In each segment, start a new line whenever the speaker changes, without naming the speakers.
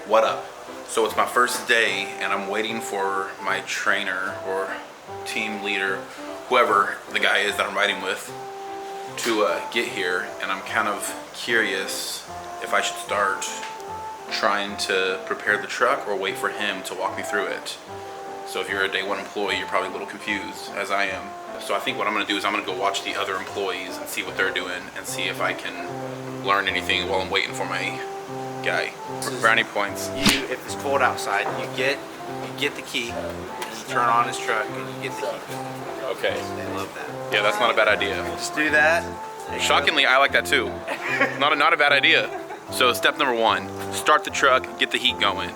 What up? So it's my first day and I'm waiting for my trainer or team leader, whoever the guy is that I'm riding with, to get here, and I'm kind of curious if I should start trying to prepare the truck or wait for him to walk me through it. So if you're a day one employee, you're probably a little confused, as I am. So I think what I'm gonna do is I'm gonna go watch the other employees and see what they're doing and see if I can learn anything while I'm waiting for my guy. Brownie points.
If it's cold outside, you get the key, and you turn on his truck, and you get the key.
Okay.
They love that.
Yeah, that's not a bad idea.
Just do that.
Shockingly, I like that too. Not a bad idea. So step number one, start the truck, get the heat going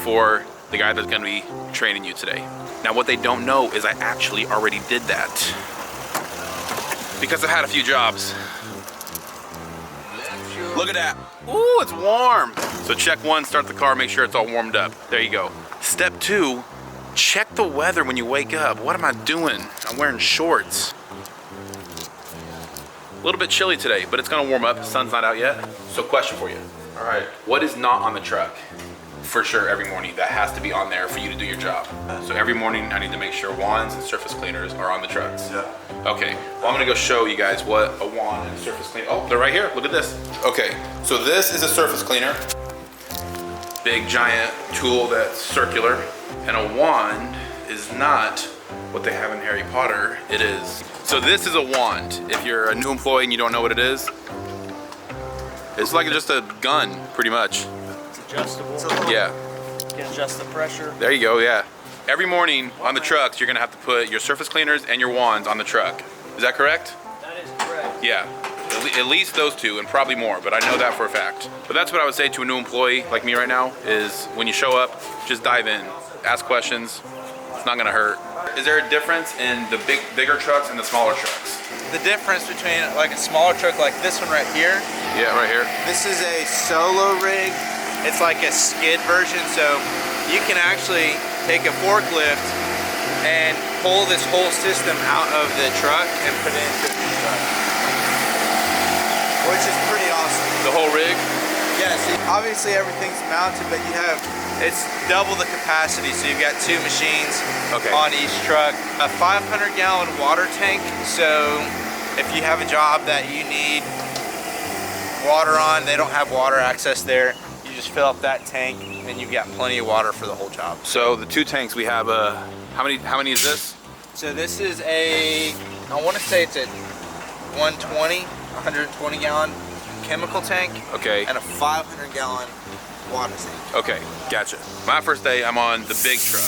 for the guy that's gonna be training you today. Now what they don't know is I actually already did that because I've had a few jobs. Look at that. Ooh, it's warm. So check one, start the car, make sure it's all warmed up. There you go. Step two, check the weather when you wake up. What am I doing? I'm wearing shorts. A little bit chilly today, but it's gonna warm up. The sun's not out yet. So question for you. All right, what is not on the truck? For sure every morning that has to be on there for you to do your job. So every morning I need to make sure wands and surface cleaners are on the trucks. Yeah. Okay, well I'm gonna go show you guys what a wand and a surface cleaner, oh, they're right here, look at this. Okay, so this is a surface cleaner. Big giant tool that's circular. And a wand is not what they have in Harry Potter, it is. So this is a wand. If you're a new employee and you don't know what it is, it's like just a gun, pretty much.
Adjustable.
Yeah.
You can adjust the pressure.
There you go, yeah. Every morning on the trucks, you're gonna have to put your surface cleaners and your wands on the truck. Is that correct?
That is correct.
Yeah, at least those two and probably more, but I know that for a fact. But that's what I would say to a new employee like me right now is when you show up, just dive in, ask questions. It's not gonna hurt. Is there a difference in the bigger trucks and the smaller trucks?
The difference between like a smaller truck like this one right here.
Yeah, right here.
This is a solo rig. It's like a skid version, so you can actually take a forklift and pull this whole system out of the truck and put it into the truck, which is pretty awesome.
The whole rig?
Yeah, so obviously everything's mounted, but it's double the capacity, so you've got two machines on each truck. A 500-gallon water tank, so if you have a job that you need water on, they don't have water access there. You just fill up that tank and you've got plenty of water for the whole job.
So the two tanks we have, how many is this?
So this is I want to say it's a 120 gallon chemical tank.
Okay.
And a 500-gallon water tank.
Okay, gotcha. My first day, I'm on the big truck,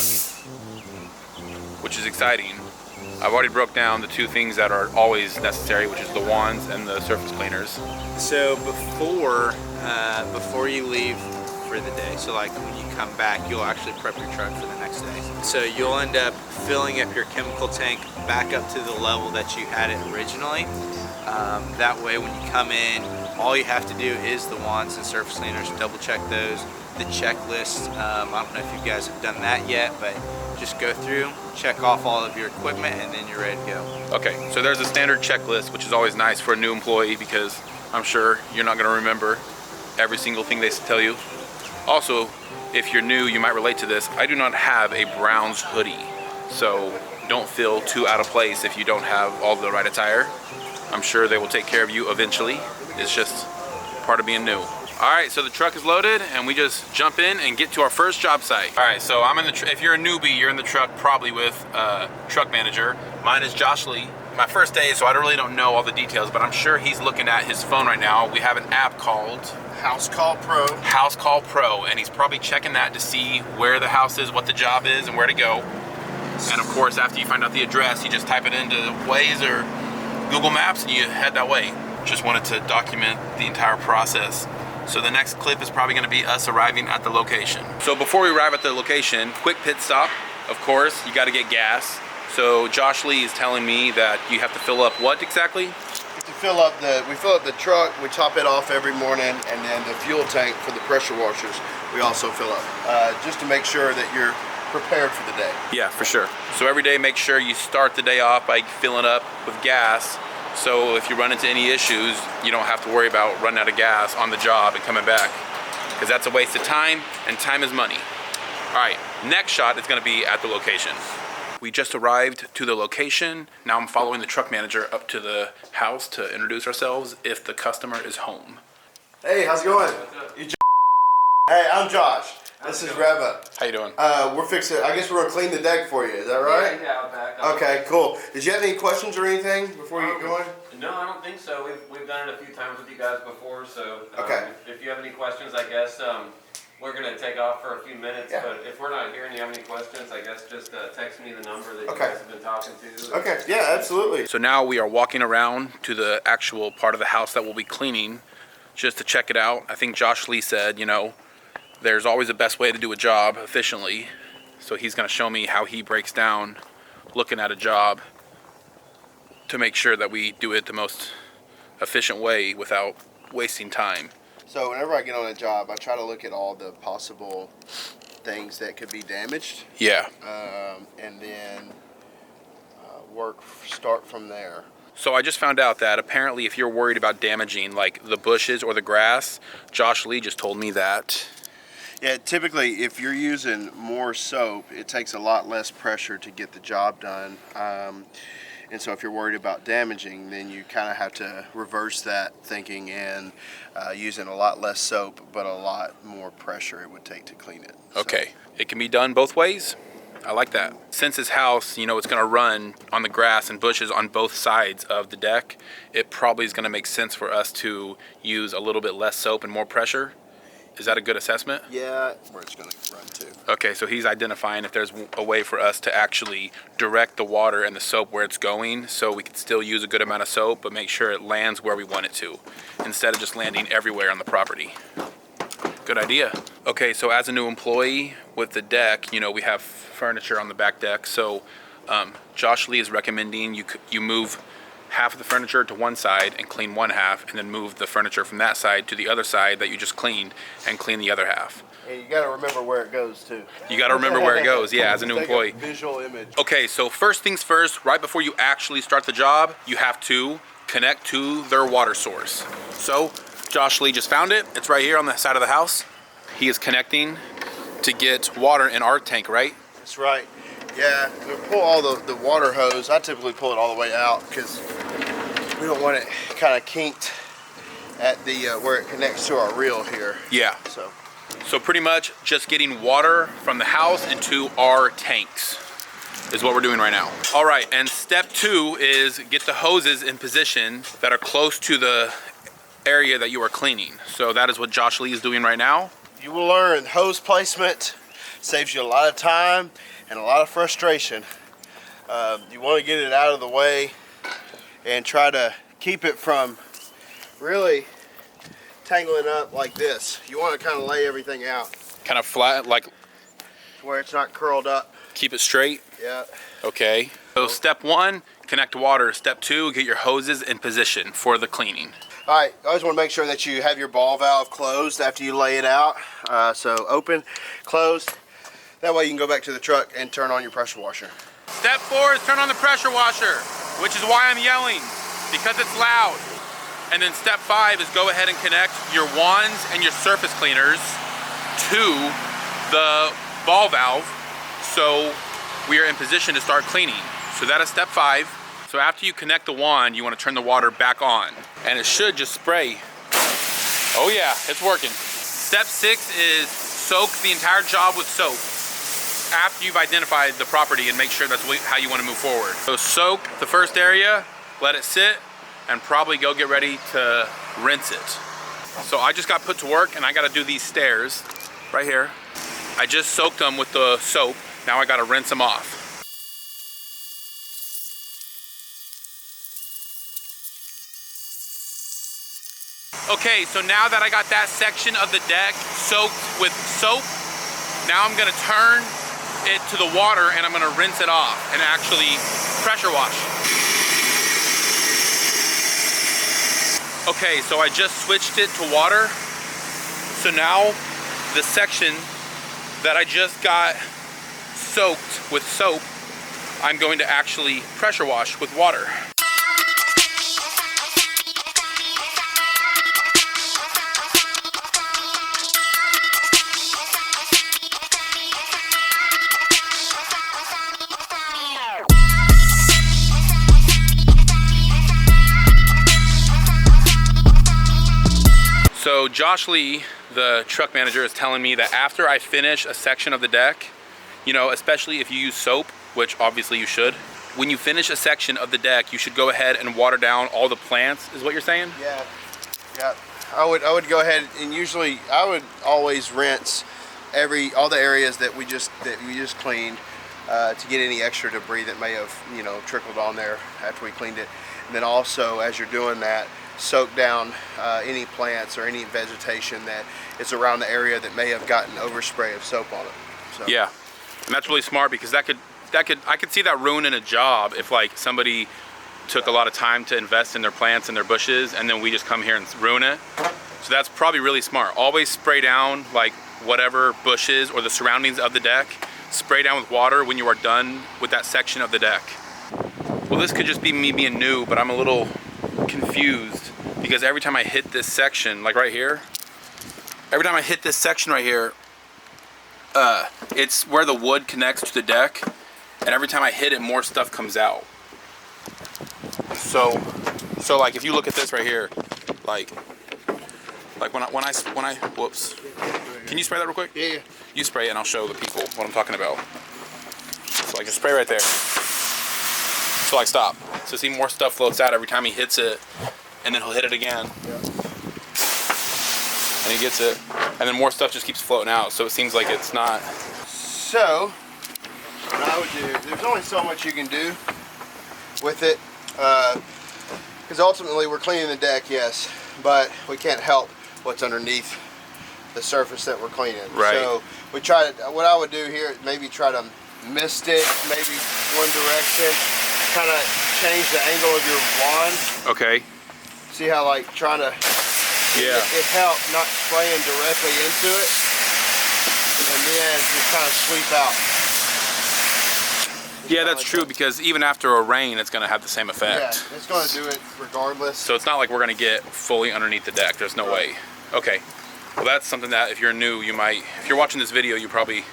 which is exciting. I've already broke down the two things that are always necessary, which is the wands and the surface cleaners.
So before you leave for the day, so like when you come back, you'll actually prep your truck for the next day. So you'll end up filling up your chemical tank back up to the level that you had it originally. That way when you come in, all you have to do is the wands and surface cleaners, double check those. The checklist, I don't know if you guys have done that yet, but just go through, check off all of your equipment, and then you're ready to go.
Okay, so there's a standard checklist, which is always nice for a new employee because I'm sure you're not gonna remember every single thing they tell you. Also, if you're new, you might relate to this. I do not have a Browns hoodie, so don't feel too out of place if you don't have all the right attire. I'm sure they will take care of you eventually. It's just part of being new. All right, so the truck is loaded and we just jump in and get to our first job site. All right, so I'm in the if you're a newbie, you're in the truck probably with a truck manager. Mine is Josh Lee. My first day, so I really don't know all the details, but I'm sure he's looking at his phone right now. We have an app called
House Call Pro.
House Call Pro, and he's probably checking that to see where the house is, what the job is, and where to go. And of course, after you find out the address, you just type it into Waze or Google Maps and you head that way. Just wanted to document the entire process. So the next clip is probably gonna be us arriving at the location. So before we arrive at the location, quick pit stop. Of course, you gotta get gas. So Josh Lee is telling me that you have to fill up what exactly?
We fill up the truck, we top it off every morning, and then the fuel tank for the pressure washers, we also fill up, just to make sure that you're prepared for the day.
Yeah, for sure. So every day, make sure you start the day off by filling up with gas. So if you run into any issues, you don't have to worry about running out of gas on the job and coming back. because that's a waste of time, and time is money. All right, next shot is gonna be at the location. We just arrived to the location. Now I'm following the truck manager up to the house to introduce ourselves if the customer is home.
Hey, how's it going? Hey, I'm Josh. This is Reva.
How you doing?
We're fixing, I guess we're gonna clean the deck for you, is that right?
Yeah, I'll back up.
Okay, cool. Did you have any questions or anything before you get going?
No, I don't think so. We've done it a few times with you guys before, so
Okay.
if you have any questions, I guess we're gonna take off for a few minutes.
Yeah.
But if we're not here and you have any questions, I guess just text me the number that you
Okay.
guys have been talking to.
Okay, yeah, absolutely.
So now we are walking around to the actual part of the house that we'll be cleaning just to check it out. I think Josh Lee said, you know, there's always a best way to do a job efficiently. So he's gonna show me how he breaks down looking at a job to make sure that we do it the most efficient way without wasting time.
So whenever I get on a job, I try to look at all the possible things that could be damaged,
Yeah.
and then start from there.
So I just found out that apparently if you're worried about damaging like the bushes or the grass, Josh Lee just told me that.
Yeah, typically if you're using more soap, it takes a lot less pressure to get the job done. And so if you're worried about damaging, then you kind of have to reverse that thinking and using a lot less soap, but a lot more pressure it would take to clean it. So-
Okay, it can be done both ways. I like that. Since his house, you know, it's gonna run on the grass and bushes on both sides of the deck, it probably is gonna make sense for us to use a little bit less soap and more pressure. Is that a good assessment?
Yeah, where it's going to run to.
Okay, so he's identifying if there's a way for us to actually direct the water and the soap where it's going, so we can still use a good amount of soap, but make sure it lands where we want it to, instead of just landing everywhere on the property. Good idea. Okay, so as a new employee with the deck, you know, we have furniture on the back deck, so Josh Lee is recommending you move half of the furniture to one side and clean one half, and then move the furniture from that side to the other side that you just cleaned and clean the other half.
And you got to remember where it goes too.
You got to remember where it goes, yeah, as a new
Take
employee.
Visual image.
Okay, so first things first, right before you actually start the job, you have to connect to their water source. So Josh Lee just found it. It's right here on the side of the house. He is connecting to get water in our tank, right?
That's right. Yeah, we pull all the water hose. I typically pull it all the way out because we don't want it kind of kinked at the where it connects to our reel here.
Yeah.
So
pretty much just getting water from the house into our tanks is what we're doing right now. All right, and step 2 is get the hoses in position that are close to the area that you are cleaning. So that is what Josh Lee is doing right now.
you will learn hose placement saves you a lot of time and a lot of frustration. You want to get it out of the way and try to keep it from really tangling up like this. You want to kind of lay everything out
Kind of flat, like
where it's not curled up.
keep it straight.
Yeah.
Okay. So step 1, connect water. Step 2, get your hoses in position for the cleaning.
All right, I always want to make sure that you have your ball valve closed after you lay it out. So open, closed. That way you can go back to the truck and turn on your pressure washer.
Step 4 is turn on the pressure washer, which is why I'm yelling, because it's loud. And then step 5 is go ahead and connect your wands and your surface cleaners to the ball valve so we are in position to start cleaning. So that is step 5. So after you connect the wand, you want to turn the water back on, and it should just spray. Oh yeah, it's working. Step 6 is soak the entire job with soap after you've identified the property and make sure that's how you want to move forward. So soak the first area, let it sit, and probably go get ready to rinse it. So I just got put to work and I got to do these stairs right here. I just soaked them with the soap. Now I got to rinse them off. Okay, so now that I got that section of the deck soaked with soap, now I'm gonna turn it to the water and I'm gonna rinse it off and actually pressure wash. Okay, so I just switched it to water. So now the section that I just got soaked with soap, I'm going to actually pressure wash with water. So Josh Lee, the truck manager, is telling me that after I finish a section of the deck, you know, especially if you use soap, which obviously you should, when you finish a section of the deck, you should go ahead and water down all the plants, is what you're saying?
Yeah, yeah. I would go ahead and usually I would always rinse all the areas that we just cleaned to get any extra debris that may have, you know, trickled on there after we cleaned it. And then also, as you're doing that, soak down any plants or any vegetation that is around the area that may have gotten overspray of soap on it. So.
Yeah, and that's really smart because I could see that ruining a job if like somebody took a lot of time to invest in their plants and their bushes and then we just come here and ruin it. So that's probably really smart. Always spray down like whatever bushes or the surroundings of the deck. Spray down with water when you are done with that section of the deck. Well, this could just be me being new, but I'm a little confused because every time I hit this section, like right here, every time I hit this section right here, it's where the wood connects to the deck, and every time I hit it, more stuff comes out. So like if you look at this right here, like when I whoops, can you spray that real quick?
Yeah.
You spray it and I'll show the people what I'm talking about. So like just spray right there. So like stop. So see, more stuff floats out every time he hits it, and then he'll hit it again.
Yeah.
And he gets it, and then more stuff just keeps floating out. So it seems like it's not.
So what I would do, there's only so much you can do with it, because ultimately we're cleaning the deck, yes, but we can't help what's underneath the surface that we're cleaning.
Right.
So we try to, what I would do here, maybe try to mist it, maybe one direction, kind of change the angle of your wand.
Okay.
See how like trying to,
Yeah.
it helped not spraying directly into it, and then just kind of sweep out.
Yeah, that's true, because even after a rain, it's going to have the same effect.
Yeah, it's going to do it regardless.
So it's not like we're going to get fully underneath the deck. There's no way. Okay. Well, that's something that if you're new, you might, if you're watching this video, you probably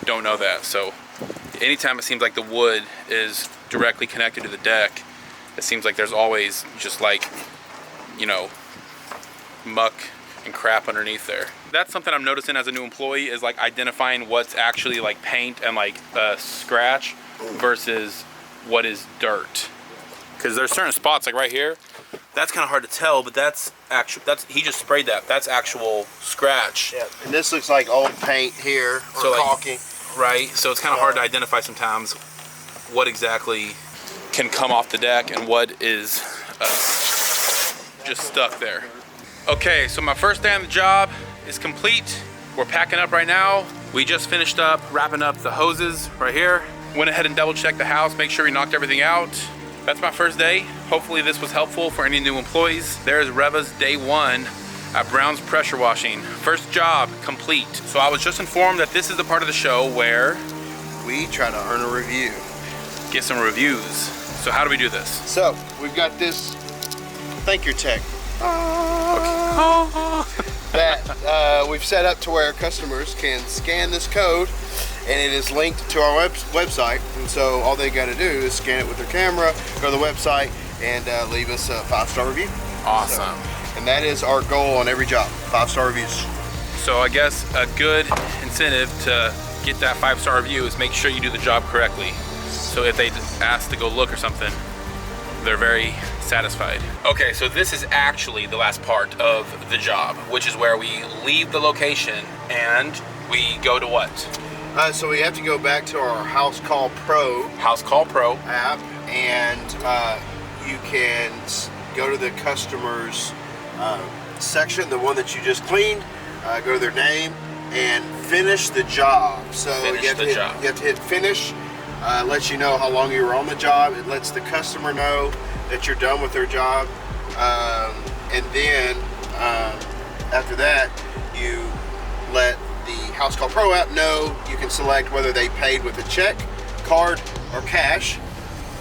don't know that. So anytime it seems like the wood is directly connected to the deck, it seems like there's always just like, you know, muck and crap underneath there. That's something I'm noticing as a new employee, is like identifying what's actually like paint and like scratch versus what is dirt. Because there's certain spots like right here, that's kind of hard to tell, but that's actual, he just sprayed that. That's actual scratch.
Yeah, and this looks like old paint here, or
So, like,
caulking.
Right, so it's kind of hard to identify sometimes what exactly can come off the deck and what is just stuck there. Okay, so my first day on the job is complete. We're packing up right now. We just finished up wrapping up the hoses right here. Went ahead and double checked the house, make sure we knocked everything out. That's my first day. Hopefully this was helpful for any new employees. There's Reva's day one at Brownspressurewashing. First job complete. So I was just informed that this is the part of the show where
We try to earn a review.
get some reviews. So how do we do this?
So we've got this thank your tech that we've set up to where customers can scan this code, and it is linked to our website. And so all they got to do is scan it with their camera, go to the website, and leave us a 5-star review.
Awesome.
So, and that is our goal on every job: 5-star reviews.
So I guess a good incentive to get that 5-star review is make sure you do the job correctly. So if they ask to go look or something, they're very satisfied. Okay, so this is actually the last part of the job, which is where we leave the location and we go to what?
So we have to go back to our House Call Pro
House Call Pro.
app, and you can go to the customer's section, the one that you just cleaned, go to their name, and finish the job. So
Finish
you have
the
to
job.
you have to hit finish. Lets you know how long you were on the job. It lets the customer know that you're done with their job, and then after that, you let the House Call Pro app know. You can select whether they paid with a check, card, or cash,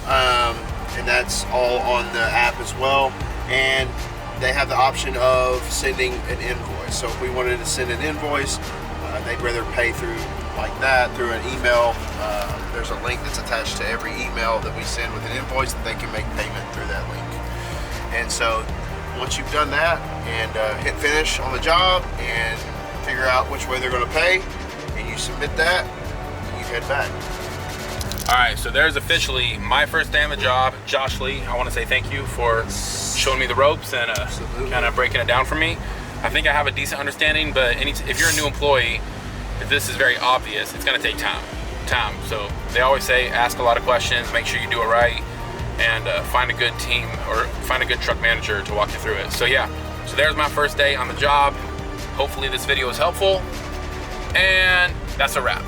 and that's all on the app as well. And they have the option of sending an invoice. So if we wanted to send an invoice, they'd rather pay through like that, through an email. There's a link that's attached to every email that we send with an invoice that they can make payment through that link. And so once you've done that and hit finish on the job and figure out which way they're going to pay, and you submit that, you head back.
All right, so there's officially my first day on the job. Josh Lee, I want to say thank you for showing me the ropes and kind of breaking it down for me. I think I have a decent understanding, but if you're a new employee, if this is very obvious, it's going to take time. So they always say ask a lot of questions, make sure you do it right, and find a good team or find a good truck manager to walk you through it. So yeah, so there's my first day on the job. Hopefully this video was helpful, and that's a wrap.